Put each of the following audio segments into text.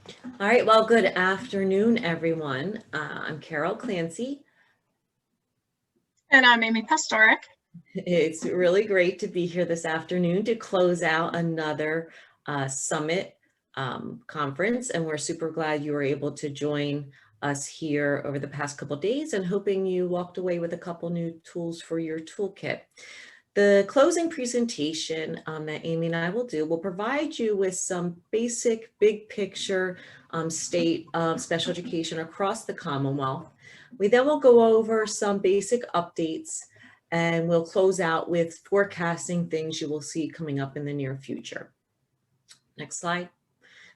All right, well, good afternoon, everyone. I'm Carol Clancy. And I'm Amy Pastoric. It's really great to be here this afternoon to close out another summit conference, and we're super glad you were able to join us here over the past couple of days and hoping you walked away with a couple new tools for your toolkit. The closing presentation that Amy and I will do will provide you with some basic big picture state of special education across the Commonwealth. We then will go over some basic updates and we'll close out with forecasting things you will see coming up in the near future. Next slide.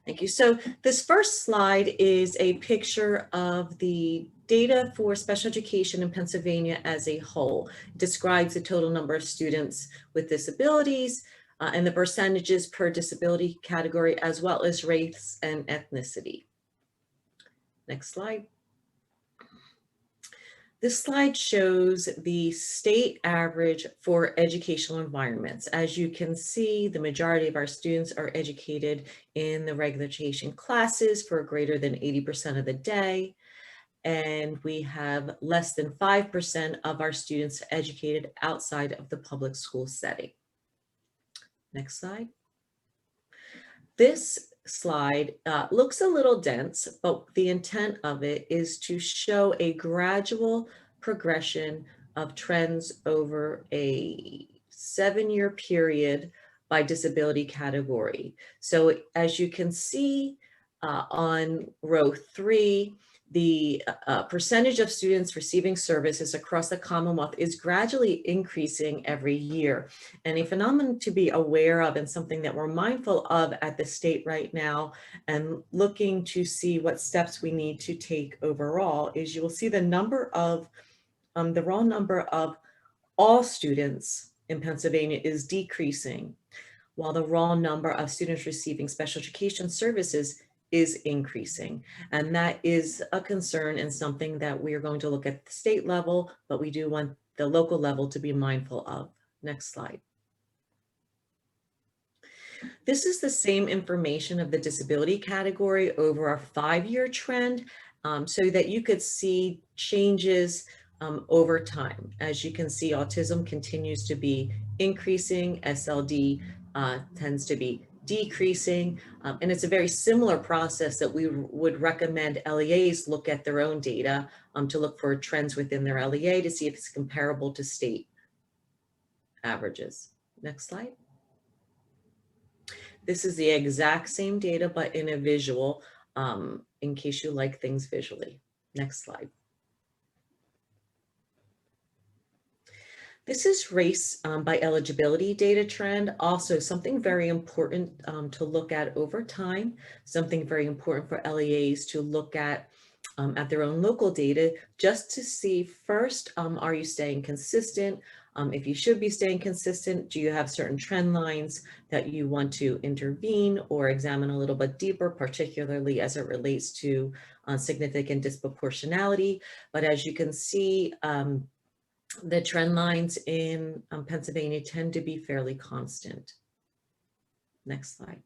Thank you. So this first slide is a picture of the data for special education in Pennsylvania as a whole. It describes the total number of students with disabilities and the percentages per disability category, as well as race and ethnicity. Next slide. This slide shows the state average for educational environments. As you can see, the majority of our students are educated in the regular education classes for greater than 80% of the day. And we have less than 5% of our students educated outside of the public school setting. Next slide. This slide looks a little dense, but the intent of it is to show a gradual progression of trends over a 7-year period by disability category. So as you can see on row 3, the percentage of students receiving services across the Commonwealth is gradually increasing every year. And a phenomenon to be aware of and something that we're mindful of at the state right now and looking to see what steps we need to take overall is you will see the number of, the raw number of all students in Pennsylvania is decreasing, while the raw number of students receiving special education services is increasing. And that is a concern and something that we are going to look at the state level, but we do want the local level to be mindful of. Next slide. This is the same information of the disability category over a 5-year trend so that you could see changes over time. As you can see, autism continues to be increasing, SLD tends to be decreasing, and it's a very similar process that we would recommend LEAs look at their own data to look for trends within their LEA to see if it's comparable to state averages. Next slide. This is the exact same data, but in a visual, in case you like things visually. Next slide. This is race by eligibility data trend. Also something very important to look at over time, something very important for LEAs to look at their own local data, just to see first, are you staying consistent? If you should be staying consistent, do you have certain trend lines that you want to intervene or examine a little bit deeper, particularly as it relates to significant disproportionality? But as you can see, the trend lines in Pennsylvania tend to be fairly constant. Next slide.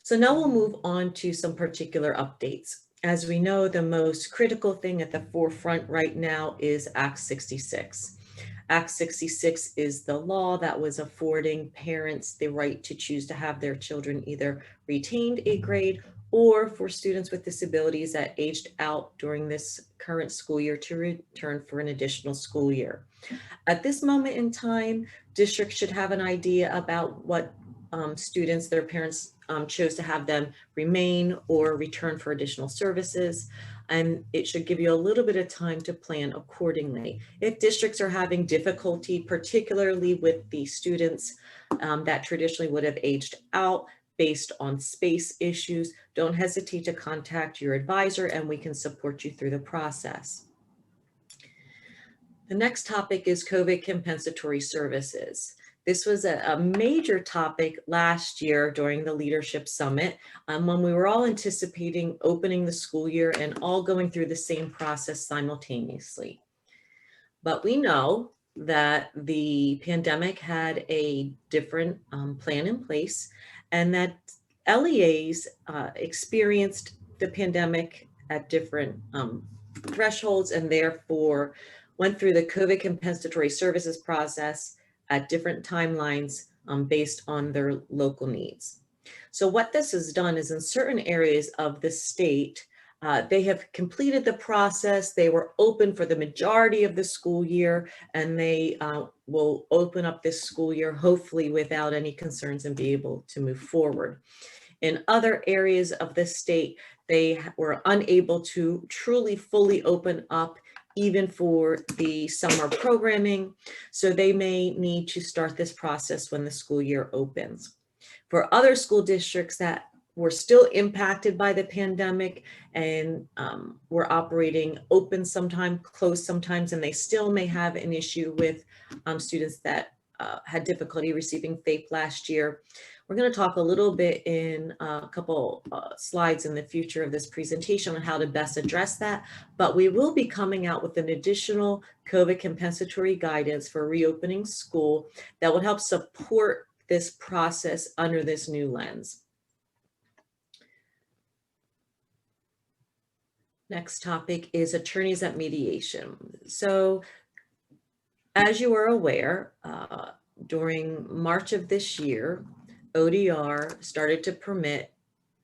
So now we'll move on to some particular updates. As we know, the most critical thing at the forefront right now is Act 66. Act 66 is the law that was affording parents the right to choose to have their children either retained a grade or for students with disabilities that aged out during this current school year to return for an additional school year. At this moment in time, districts should have an idea about what students, their parents chose to have them remain or return for additional services. And it should give you a little bit of time to plan accordingly. If districts are having difficulty, particularly with the students that traditionally would have aged out based on space issues, don't hesitate to contact your advisor and we can support you through the process. The next topic is COVID compensatory services. This was a major topic last year during the Leadership Summit when we were all anticipating opening the school year and all going through the same process simultaneously. But we know that the pandemic had a different plan in place and that LEAs experienced the pandemic at different thresholds, and therefore went through the COVID compensatory services process at different timelines based on their local needs. So what this has done is in certain areas of the state, they have completed the process. They were open for the majority of the school year, and they will open up this school year, hopefully without any concerns, and be able to move forward. In other areas of the state, they were unable to truly fully open up even for the summer programming. So they may need to start this process when the school year opens. For other school districts that were still impacted by the pandemic and were operating open sometimes, closed sometimes, and they still may have an issue with students that had difficulty receiving FAPE last year. We're going to talk a little bit in a couple slides in the future of this presentation on how to best address that, but we will be coming out with an additional COVID compensatory guidance for reopening school that will help support this process under this new lens. Next topic is attorneys at mediation. So as you are aware, during March of this year, ODR started to permit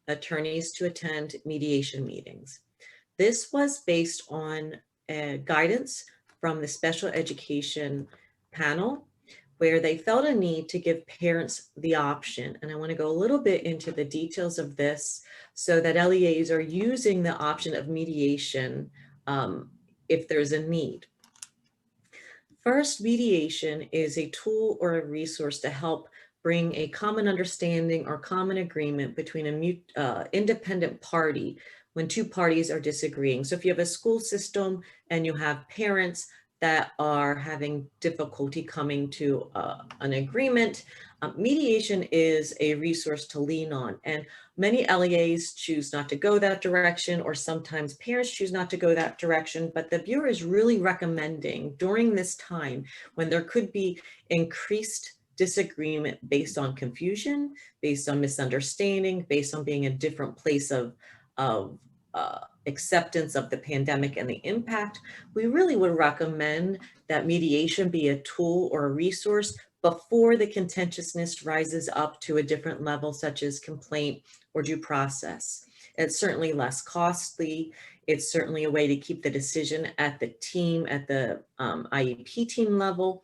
attorneys to attend mediation meetings. This was based on guidance from the special education panel, where they felt a need to give parents the option. And I want to go a little bit into the details of this so that LEAs are using the option of mediation if there's a need. First, mediation is a tool or a resource to help bring a common understanding or common agreement between an independent party when two parties are disagreeing. So if you have a school system and you have parents that are having difficulty coming to an agreement, mediation is a resource to lean on. And many LEAs choose not to go that direction, or sometimes parents choose not to go that direction, but the Bureau is really recommending during this time when there could be increased disagreement based on confusion, based on misunderstanding, based on being a different place of acceptance of the pandemic and the impact, we really would recommend that mediation be a tool or a resource before the contentiousness rises up to a different level, such as complaint or due process. It's certainly less costly. It's certainly a way to keep the decision at the team, at the IEP team level.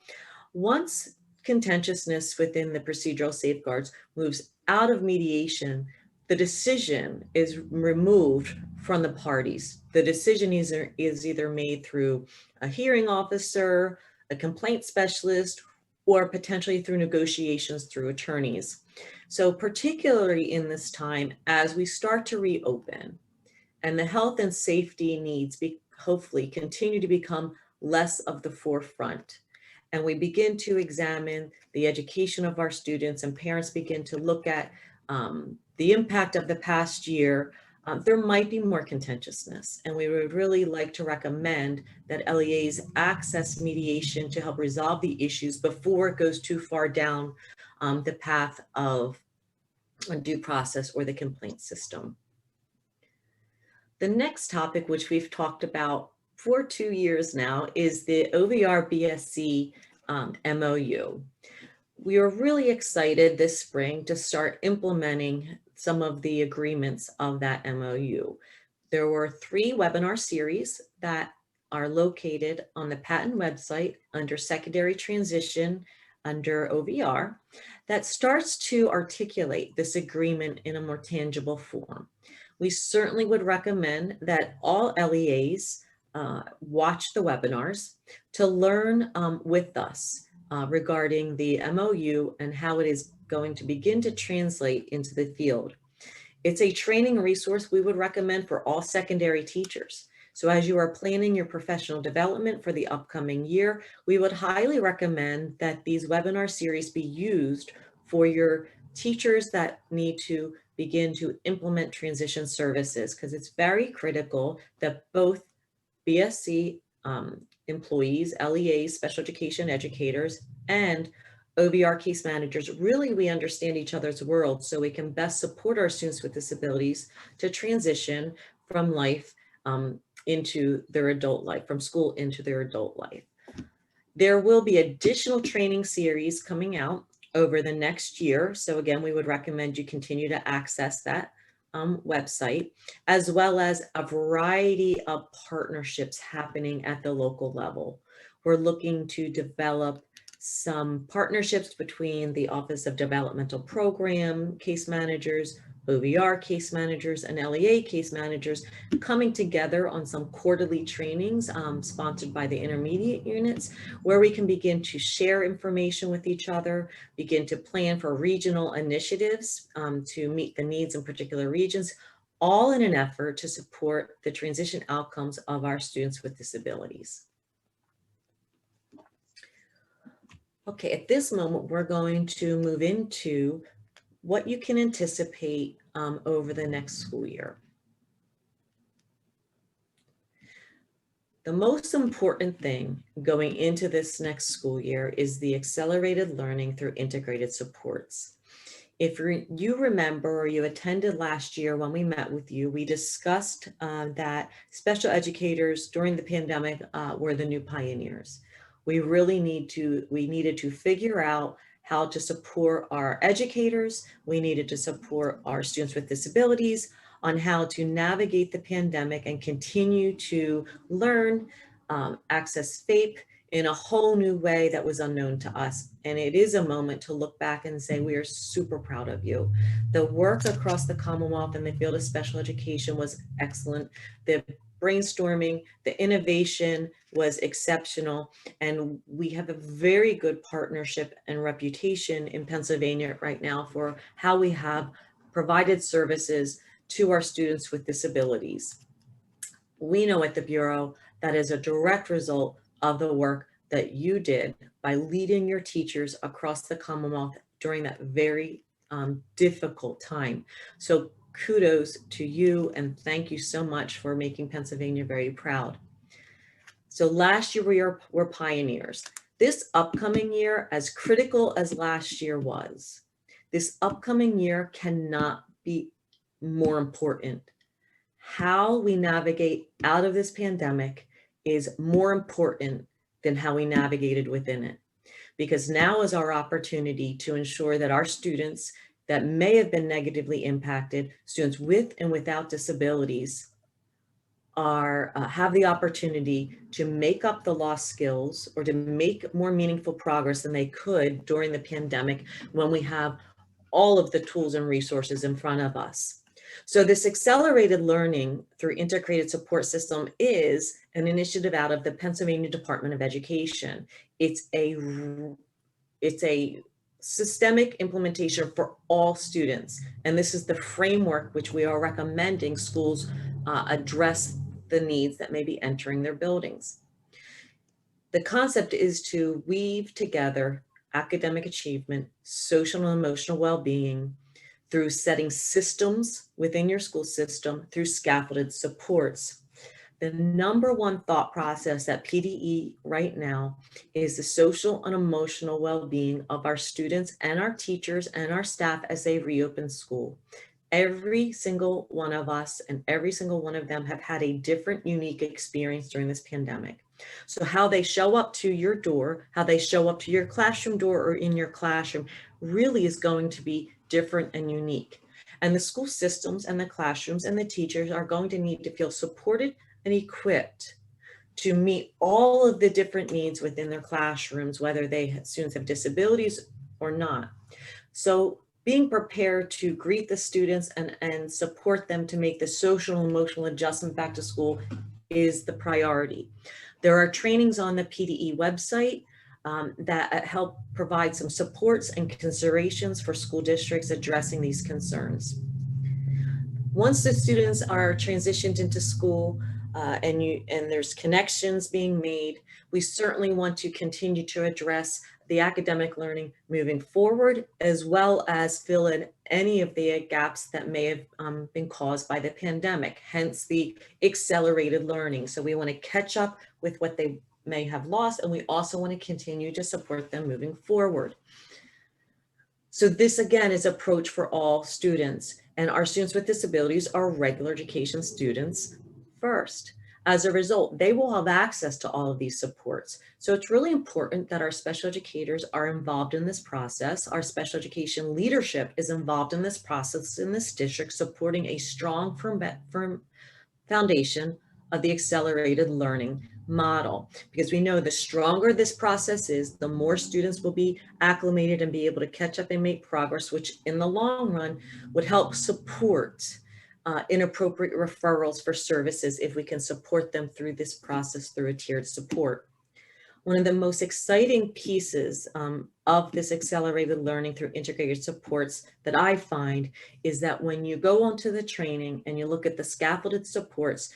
Once contentiousness within the procedural safeguards moves out of mediation, the decision is removed from the parties. The decision is either made through a hearing officer, a complaint specialist, or potentially through negotiations through attorneys. So particularly in this time, as we start to reopen and the health and safety needs hopefully continue to become less of the forefront, and we begin to examine the education of our students and parents begin to look at the impact of the past year, there might be more contentiousness. And we would really like to recommend that LEAs access mediation to help resolve the issues before it goes too far down the path of a due process or the complaint system. The next topic, which we've talked about for 2 years now, is the OVR BSC MOU. We are really excited this spring to start implementing some of the agreements of that MOU. There were 3 webinar series that are located on the patent website under secondary transition under OVR that starts to articulate this agreement in a more tangible form. We certainly would recommend that all LEAs watch the webinars to learn with us regarding the MOU and how it is going to begin to translate into the field. It's a training resource we would recommend for all secondary teachers. So as you are planning your professional development for the upcoming year, we would highly recommend that these webinar series be used for your teachers that need to begin to implement transition services, because it's very critical that both BSC employees, LEAs, special education educators, and OVR case managers, really we understand each other's world so we can best support our students with disabilities to transition from life into their adult life, from school into their adult life. There will be additional training series coming out over the next year. So again, we would recommend you continue to access that website, as well as a variety of partnerships happening at the local level. We're looking to develop some partnerships between the Office of Developmental Program case managers, OVR case managers, and LEA case managers coming together on some quarterly trainings sponsored by the intermediate units, where we can begin to share information with each other, begin to plan for regional initiatives to meet the needs in particular regions, all in an effort to support the transition outcomes of our students with disabilities. Okay, at this moment, we're going to move into what you can anticipate over the next school year. The most important thing going into this next school year is the accelerated learning through integrated supports. If you remember or you attended last year when we met with you, we discussed that special educators during the pandemic were the new pioneers. We needed to figure out how to support our educators. We needed to support our students with disabilities on how to navigate the pandemic and continue to learn, access FAPE in a whole new way that was unknown to us. And it is a moment to look back and say, we are super proud of you. The work across the Commonwealth in the field of special education was excellent. The brainstorming, the innovation was exceptional. And we have a very good partnership and reputation in Pennsylvania right now for how we have provided services to our students with disabilities. We know at the Bureau that is a direct result of the work that you did by leading your teachers across the Commonwealth during that very difficult time. So kudos to you and thank you so much for making Pennsylvania very proud. So last year we were pioneers. This upcoming year, as critical as last year was, this upcoming year cannot be more important. How we navigate out of this pandemic is more important than how we navigated within it. Because now is our opportunity to ensure that our students that may have been negatively impacted, students with and without disabilities, have the opportunity to make up the lost skills or to make more meaningful progress than they could during the pandemic when we have all of the tools and resources in front of us. So this accelerated learning through integrated support system is an initiative out of the Pennsylvania Department of Education. It's a systemic implementation for all students. And this is the framework which we are recommending schools address the needs that may be entering their buildings. The concept is to weave together academic achievement, social and emotional well-being, through setting systems within your school system through scaffolded supports. The number one thought process at PDE right now is the social and emotional well-being of our students and our teachers and our staff as they reopen school. Every single one of us and every single one of them have had a different, unique experience during this pandemic. So how they show up to your door, how they show up to your classroom door or in your classroom really is going to be different and unique. And the school systems and the classrooms and the teachers are going to need to feel supported and equipped to meet all of the different needs within their classrooms, whether students have disabilities or not. So being prepared to greet the students and support them to make the social and emotional adjustment back to school is the priority. There are trainings on the PDE website that help provide some supports and considerations for school districts addressing these concerns. Once the students are transitioned into school and there's connections being made, we certainly want to continue to address the academic learning moving forward, as well as fill in any of the gaps that may have been caused by the pandemic, hence the accelerated learning. So we want to catch up with what they may have lost, and we also want to continue to support them moving forward. So this again is approach for all students, and our students with disabilities are regular education students first. As a result, they will have access to all of these supports. So it's really important that our special educators are involved in this process. Our special education leadership is involved in this process in this district, supporting a strong, firm foundation of the accelerated learning model, because we know the stronger this process is, the more students will be acclimated and be able to catch up and make progress, which in the long run would help support inappropriate referrals for services if we can support them through this process through a tiered support. One of the most exciting pieces of this accelerated learning through integrated supports that I find is that when you go onto the training and you look at the scaffolded supports,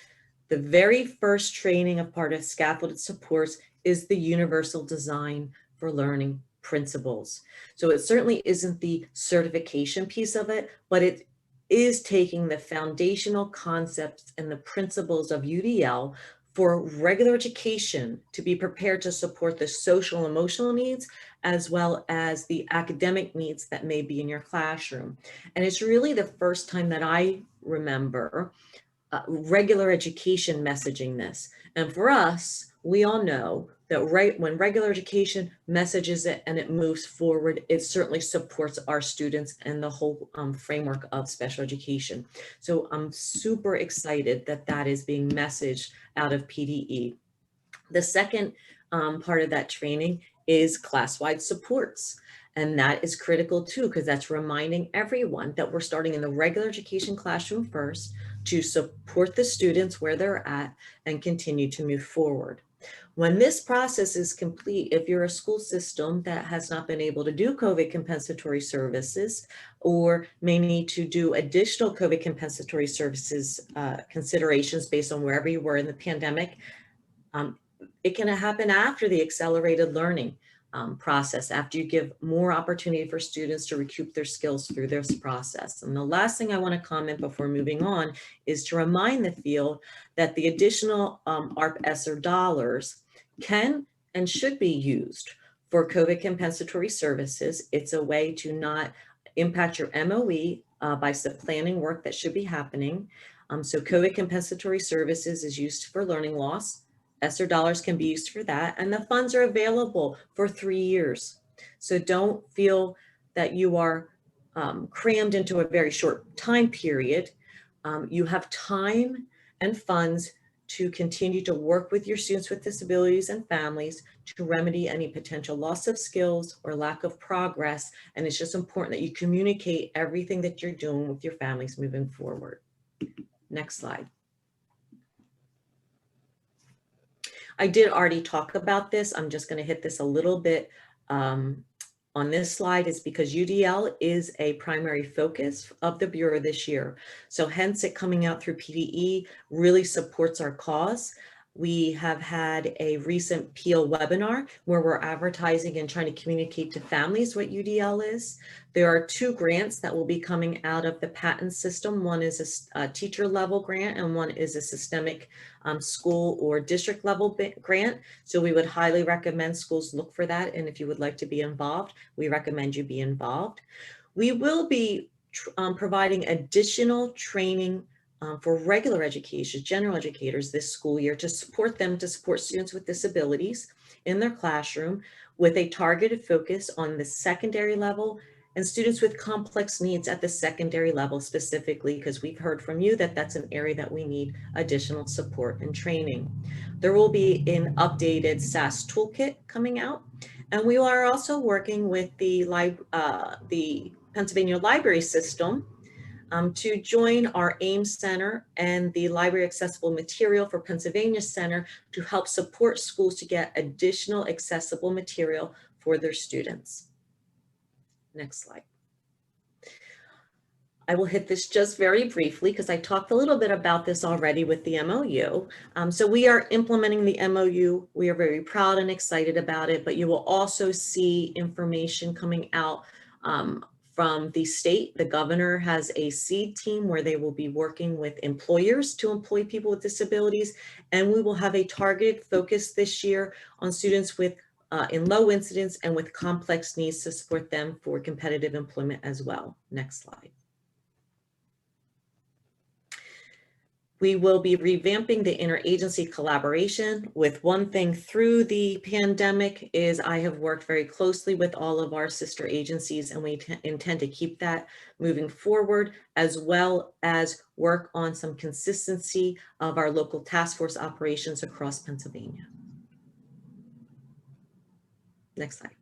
the very first training of part of scaffolded supports is the universal design for learning principles. So it certainly isn't the certification piece of it, but it is taking the foundational concepts and the principles of UDL for regular education to be prepared to support the social emotional needs as well as the academic needs that may be in your classroom. And it's really the first time that I remember regular education messaging this. And for us, we all know that when regular education messages it and it moves forward, it certainly supports our students and the whole framework of special education. So I'm super excited that that is being messaged out of PDE. The second part of that training is class-wide supports. And that is critical too, because that's reminding everyone that we're starting in the regular education classroom first to support the students where they're at and continue to move forward. When this process is complete, if you're a school system that has not been able to do COVID compensatory services or may need to do additional COVID compensatory services considerations based on wherever you were in the pandemic, it can happen after the accelerated learning process, after you give more opportunity for students to recoup their skills through this process. And the last thing I want to comment before moving on is to remind the field that the additional ARP-ESSER dollars can and should be used for COVID compensatory services. It's a way to not impact your MOE by supplanting work that should be happening. So COVID compensatory services is used for learning loss. ESSER dollars can be used for that, and the funds are available for 3 years. So don't feel that you are crammed into a very short time period. You have time and funds to continue to work with your students with disabilities and families to remedy any potential loss of skills or lack of progress. And it's just important that you communicate everything that you're doing with your families moving forward. Next slide. I did already talk about this. I'm just going to hit this a little bit on this slide, is because UDL is a primary focus of the Bureau this year. So hence it coming out through PDE really supports our cause. We have had a recent PEAL webinar where we're advertising and trying to communicate to families what UDL is. There are 2 grants that will be coming out of the patent system. One is a teacher level grant and one is a systemic school or district level grant. So we would highly recommend schools look for that. And if you would like to be involved, we recommend you be involved. We will be providing additional training for regular education, general educators this school year to support them, to support students with disabilities in their classroom with a targeted focus on the secondary level and students with complex needs at the secondary level specifically, because we've heard from you that that's an area that we need additional support and training. There will be an updated SAS toolkit coming out, and we are also working with the Pennsylvania Library System to join our AIMS Center and the Library Accessible Material for Pennsylvania Center to help support schools to get additional accessible material for their students. Next slide. I will hit this just very briefly because I talked a little bit about this already with the MOU. So we are implementing the MOU. We are very proud and excited about it, but you will also see information coming out from the state. The governor has a seed team where they will be working with employers to employ people with disabilities. And we will have a targeted focus this year on students with in low incidence and with complex needs to support them for competitive employment as well. Next slide. We will be revamping the interagency collaboration. With one thing through the pandemic is I have worked very closely with all of our sister agencies, and we intend to keep that moving forward, as well as work on some consistency of our local task force operations across Pennsylvania. Next slide.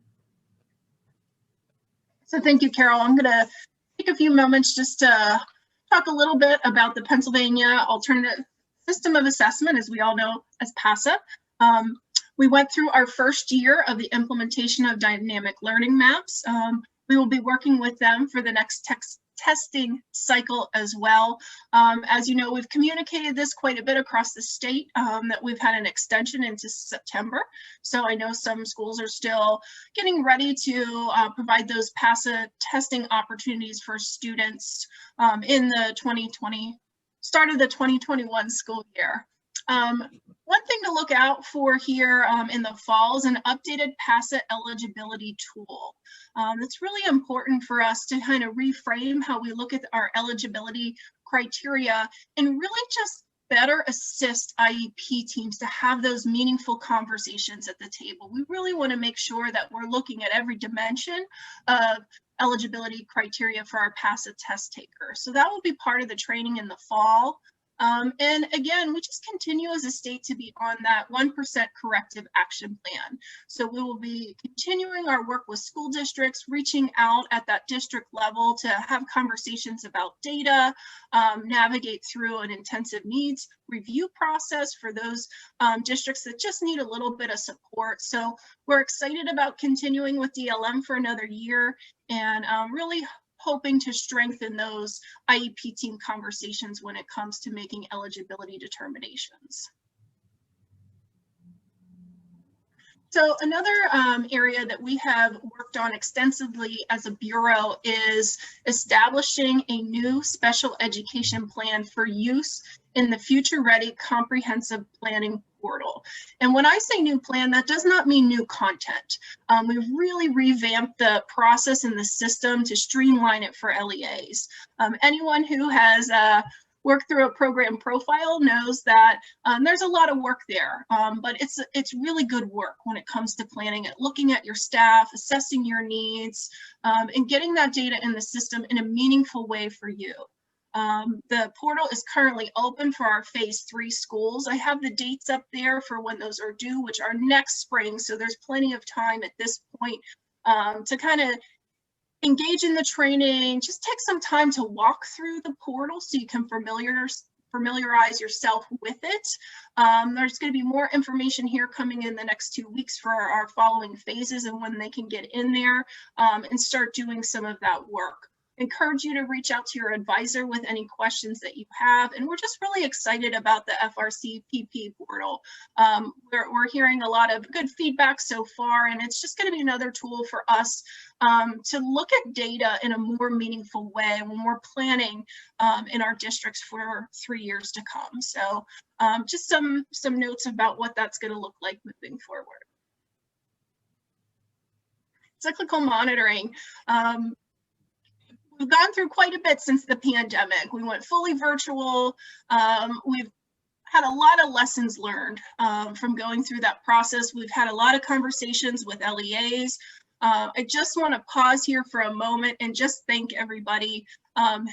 So thank you, Carol. I'm going to take a few moments just to talk a little bit about the Pennsylvania Alternative System of Assessment, as we all know as PASA. We went through our first year of the implementation of dynamic learning maps. We will be working with them for the next testing cycle as well. As you know, we've communicated this quite a bit across the state, that we've had an extension into September. So I know some schools are still getting ready to provide those PASA testing opportunities for students in the start of the 2021 school year. One thing to look out for here in the fall is an updated PASA eligibility tool. It's really important for us to kind of reframe how we look at our eligibility criteria and really just better assist IEP teams to have those meaningful conversations at the table. We really want to make sure that we're looking at every dimension of eligibility criteria for our PASA test takers. So that will be part of the training in the fall. And again, we just continue as a state to be on that 1% corrective action plan. So we will be continuing our work with school districts, reaching out at that district level to have conversations about data, navigate through an intensive needs review process for those districts that just need a little bit of support. So we're excited about continuing with DLM for another year and really hoping to strengthen those IEP team conversations when it comes to making eligibility determinations. So another area that we have worked on extensively as a bureau is establishing a new special education plan for use in the Future Ready Comprehensive Planning Portal. And when I say new plan, that does not mean new content. We've really revamped the process and the system to streamline it for LEAs. Anyone who has worked through a program profile knows that there's a lot of work there, but it's really good work when it comes to planning it, looking at your staff, assessing your needs, and getting that data in the system in a meaningful way for you. The portal is currently open for our phase 3 schools. I have the dates up there for when those are due, which are next spring. So there's plenty of time at this point to kind of engage in the training. Just take some time to walk through the portal so you can familiarize yourself with it. There's going to be more information here coming in the next 2 weeks for our following phases and when they can get in there and start doing some of that work. Encourage you to reach out to your advisor with any questions that you have. And we're just really excited about the FRC PP portal. We're hearing a lot of good feedback so far, and it's just going to be another tool for us to look at data in a more meaningful way when we're planning in our districts for 3 years to come. So just some notes about what that's going to look like moving forward. Cyclical monitoring. We've gone through quite a bit since the pandemic. We went fully virtual. We've had a lot of lessons learned from going through that process. We've had a lot of conversations with LEAs. I just want to pause here for a moment and just thank everybody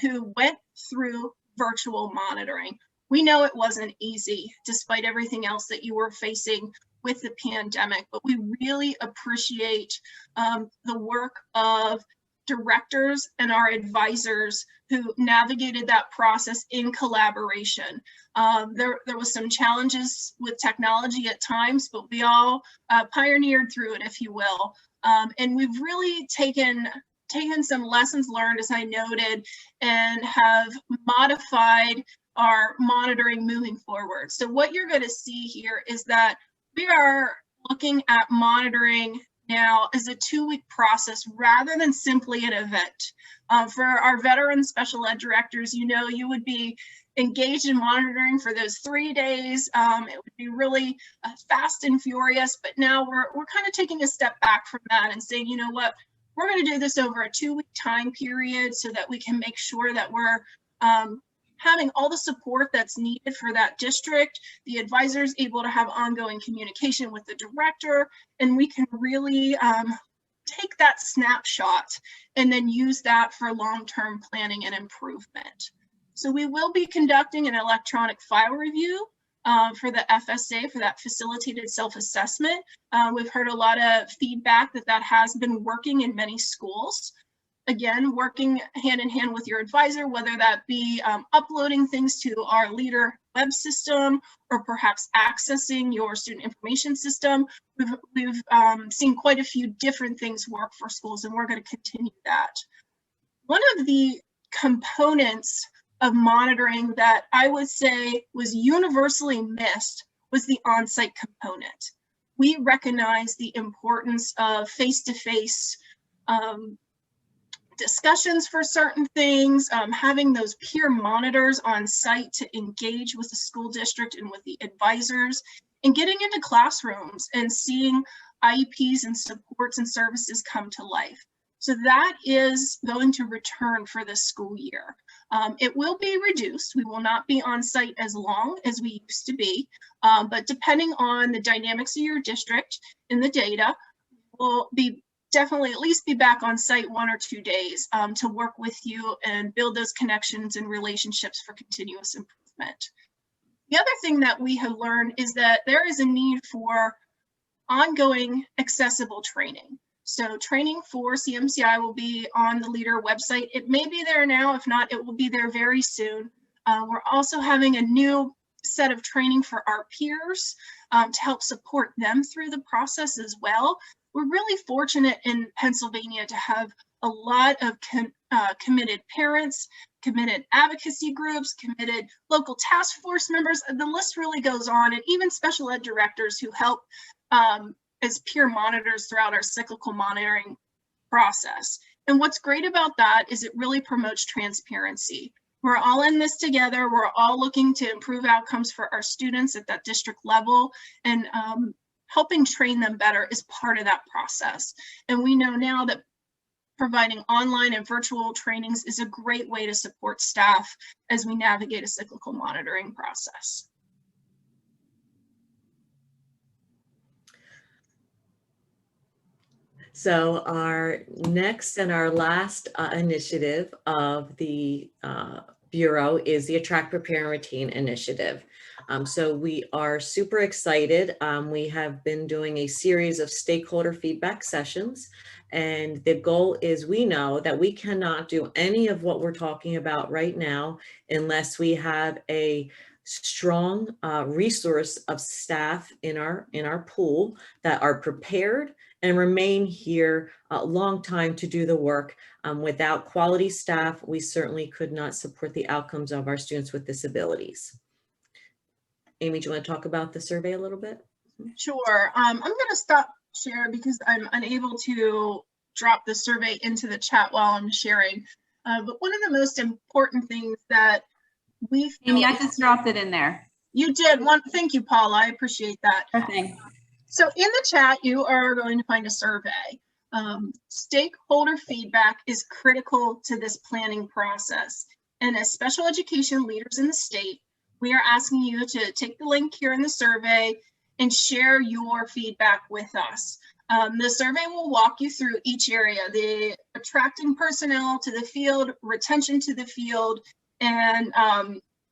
who went through virtual monitoring. We know it wasn't easy, despite everything else that you were facing with the pandemic, but we really appreciate the work of directors and our advisors who navigated that process in collaboration. There was some challenges with technology at times, but we all pioneered through it, if you will. And we've really taken some lessons learned, as I noted, and have modified our monitoring moving forward. So what you're going to see here is that we are looking at monitoring now as a 2-week process rather than simply an event. For our veteran special ed directors, you know, you would be engaged in monitoring for those 3 days. It would be really fast and furious, but now we're kind of taking a step back from that and saying, you know what, we're going to do this over a 2-week time period so that we can make sure that we're having all the support that's needed for that district, the advisors able to have ongoing communication with the director, and we can really take that snapshot and then use that for long-term planning and improvement. So we will be conducting an electronic file review for the FSA, for that facilitated self-assessment. We've heard a lot of feedback that has been working in many schools. Again, working hand in hand with your advisor, whether that be uploading things to our leader web system or perhaps accessing your student information system. We've seen quite a few different things work for schools, and we're going to continue that. One of the components of monitoring that I would say was universally missed was the on-site component. We recognize the importance of face-to-face discussions for certain things, having those peer monitors on site to engage with the school district and with the advisors, and getting into classrooms and seeing IEPs and supports and services come to life. So that is going to return for this school year. It will be reduced. We will not be on site as long as we used to be, but depending on the dynamics of your district and the data, we'll be definitely at least be back on site 1 or 2 days to work with you and build those connections and relationships for continuous improvement. The other thing that we have learned is that there is a need for ongoing accessible training. So training for CMCI will be on the leader website. It may be there now. If not, it will be there very soon. We're also having a new set of training for our peers to help support them through the process as well. We're really fortunate in Pennsylvania to have a lot of committed parents, committed advocacy groups, committed local task force members. The list really goes on, and even special ed directors who help as peer monitors throughout our cyclical monitoring process. And what's great about that is it really promotes transparency. We're all in this together. We're all looking to improve outcomes for our students at that district level, and helping train them better is part of that process. And we know now that providing online and virtual trainings is a great way to support staff as we navigate a cyclical monitoring process. So our next and our last initiative of the Bureau is the Attract, Prepare, and Retain initiative. So we are super excited. We have been doing a series of stakeholder feedback sessions, and the goal is, we know that we cannot do any of what we're talking about right now unless we have a strong resource of staff in our pool that are prepared and remain here a long time to do the work. Without quality staff, we certainly could not support the outcomes of our students with disabilities. Amy, do you want to talk about the survey a little bit? Sure. I'm going to stop share because I'm unable to drop the survey into the chat while I'm sharing. But one of the most important things that we Amy, I just dropped it in there. You did. Thank you, Paula. I appreciate that. Okay. So in the chat, you are going to find a survey. Stakeholder feedback is critical to this planning process. And as special education leaders in the state, we are asking you to take the link here in the survey and share your feedback with us. The survey will walk you through each area, the attracting personnel to the field, retention to the field, and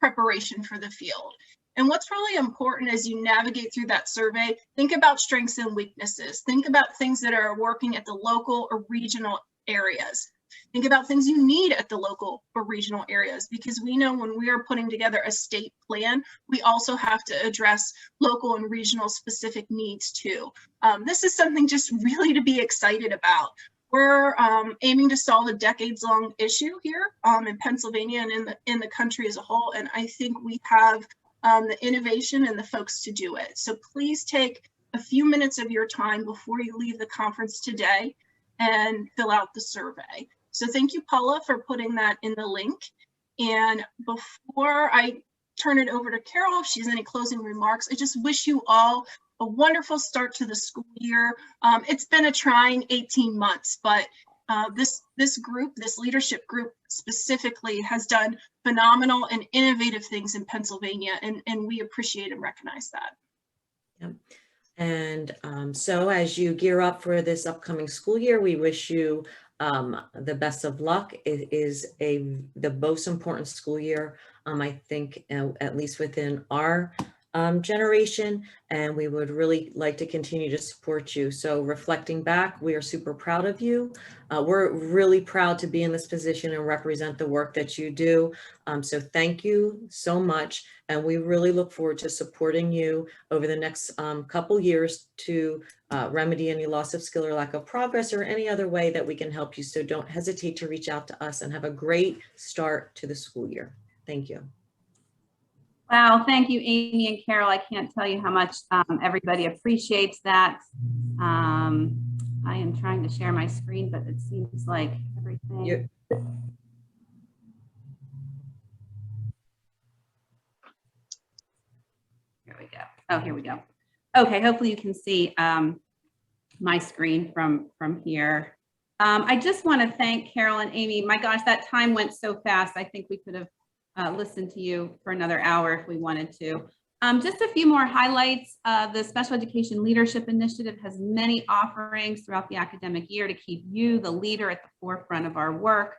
preparation for the field. And what's really important as you navigate through that survey, think about strengths and weaknesses. Think about things that are working at the local or regional areas. Think about things you need at the local or regional areas, because we know when we are putting together a state plan, we also have to address local and regional specific needs too. This is something just really to be excited about. We're aiming to solve a decades-long issue here in Pennsylvania and in the country as a whole, and I think we have the innovation and the folks to do it. So please take a few minutes of your time before you leave the conference today and fill out the survey. So thank you, Paula, for putting that in the link. And before I turn it over to Carol, if she has any closing remarks, I just wish you all a wonderful start to the school year. It's been a trying 18 months, but this group, this leadership group specifically, has done phenomenal and innovative things in Pennsylvania, and we appreciate and recognize that. Yep. And so as you gear up for this upcoming school year, we wish you the best of luck. It is the most important school year, I think, at least within our generation, and we would really like to continue to support you. So reflecting back, we are super proud of you. We're really proud to be in this position and represent the work that you do. So thank you so much. And we really look forward to supporting you over the next couple years to remedy any loss of skill or lack of progress or any other way that we can help you. So don't hesitate to reach out to us, and have a great start to the school year. Thank you. Wow, thank you, Amy and Carol. I can't tell you how much everybody appreciates that. I am trying to share my screen, but it seems like everything. Here we go. Oh, here we go. Okay, hopefully you can see my screen from here. I just want to thank Carol and Amy. My gosh, that time went so fast. I think we could have listen to you for another hour if we wanted to. Just a few more highlights. The Special Education Leadership Initiative has many offerings throughout the academic year to keep you, the leader, at the forefront of our work.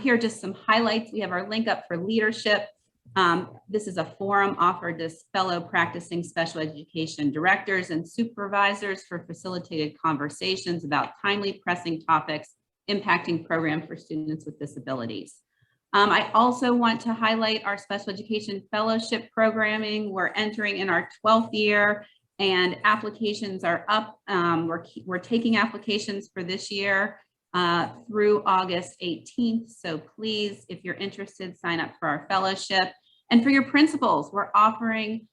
Here are just some highlights. We have our link up for leadership. This is a forum offered to fellow practicing special education directors and supervisors for facilitated conversations about timely, pressing topics impacting programs for students with disabilities. I also want to highlight our special education fellowship programming. We're entering in our 12th year, and applications are up. We're taking applications for this year through August 18th. So please, if you're interested, sign up for our fellowship. And for your principals, we're offering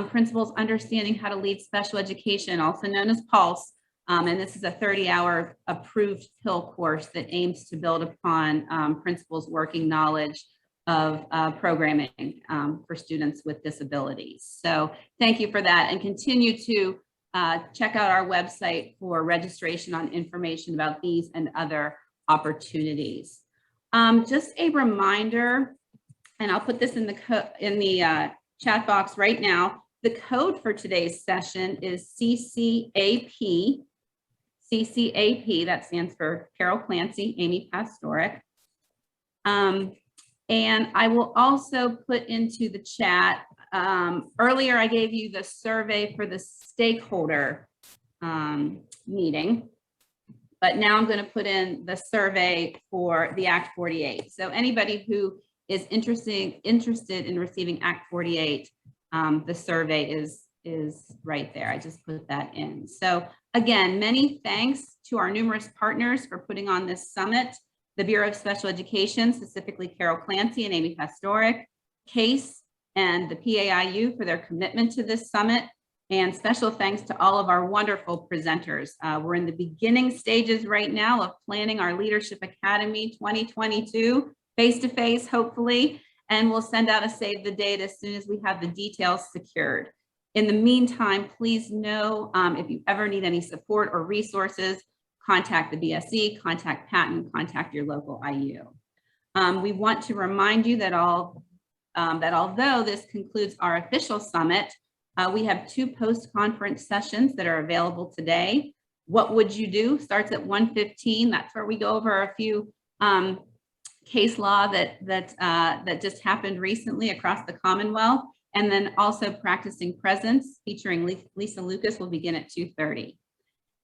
Principals Understanding How to Lead Special Education, also known as PULSE. And this is a 30-hour approved PIL course that aims to build upon principals' working knowledge of programming for students with disabilities. So thank you for that, and continue to check out our website for registration on information about these and other opportunities. Just a reminder, and I'll put this in the chat box right now. The code for today's session is CCAP. CCAP, that stands for Carol Clancy, Amy Pastoric. And I will also put into the chat, earlier I gave you the survey for the stakeholder meeting, but now I'm going to put in the survey for the Act 48. So anybody who is interested in receiving Act 48, the survey is right there. I just put that in. So again, many thanks to our numerous partners for putting on this summit: the Bureau of Special Education, specifically Carol Clancy and Amy Pastoric, CASE, and the PAIU for their commitment to this summit. And special thanks to all of our wonderful presenters. We're in the beginning stages right now of planning our Leadership Academy 2022, face-to-face, hopefully, and we'll send out a save the date as soon as we have the details secured. In the meantime, please know if you ever need any support or resources, contact the BSE, contact Patton, contact your local IU. We want to remind you that although this concludes our official summit, we have 2 post-conference sessions that are available today. What Would You Do starts at 1:15. That's where we go over a few case law that just happened recently across the Commonwealth. And then also Practicing Presence, featuring Lisa Lucas, will begin at 2:30.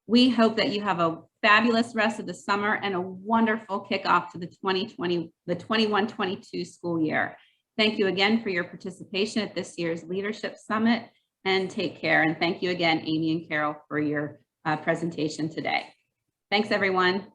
We hope that you have a fabulous rest of the summer and a wonderful kickoff to the 21-22 school year. Thank you again for your participation at this year's Leadership Summit, and take care. And thank you again, Amy and Carol, for your presentation today. Thanks, everyone.